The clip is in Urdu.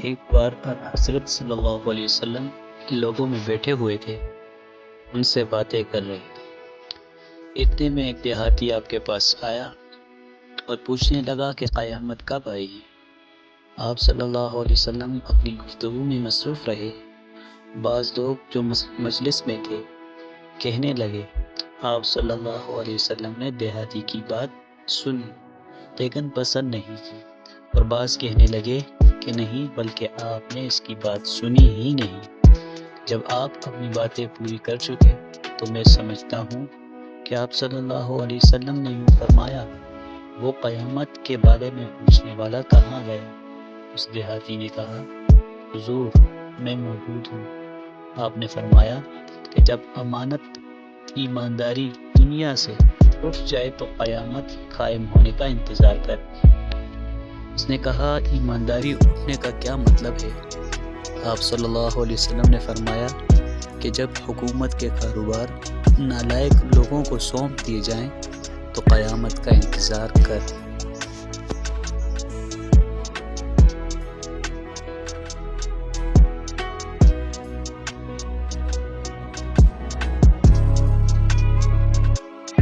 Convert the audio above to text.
ایک بار حضرت صلی اللہ علیہ وسلم لوگوں میں بیٹھے ہوئے تھے، ان سے باتیں کر رہے تھے۔ اتنے میں ایک دیہاتی آپ کے پاس آیا اور پوچھنے لگا کہ قیامت کب آئے گی؟ آپ صلی اللہ علیہ وسلم اپنی گفتگو میں مصروف رہے۔ بعض لوگ جو مجلس میں تھے کہنے لگے، آپ صلی اللہ علیہ وسلم نے دیہاتی کی بات سنی لیکن پسند نہیں کی، اور بعض کہنے لگے کہ نہیں بلکہ آپ نے اس کی بات سنی ہی نہیں۔ جب آپ اپنی باتیں پوری کر چکے تو میں سمجھتا ہوں کہ آپ صلی اللہ علیہ وسلم نے یوں فرمایا، وہ قیامت کے بارے میں پوچھنے والا کہاں گیا؟ اس دیہاتی نے کہا، حضور میں موجود ہوں۔ آپ نے فرمایا کہ جب امانت ایمانداری دنیا سے اٹھ جائے تو قیامت قائم ہونے کا انتظار کر۔ اس نے کہا، ایمانداری اٹھنے کا کیا مطلب ہے؟ آپ صلی اللہ علیہ وسلم نے فرمایا کہ جب حکومت کے کاروبار نالائق لوگوں کو سونپ دیے جائیں تو قیامت کا انتظار کر۔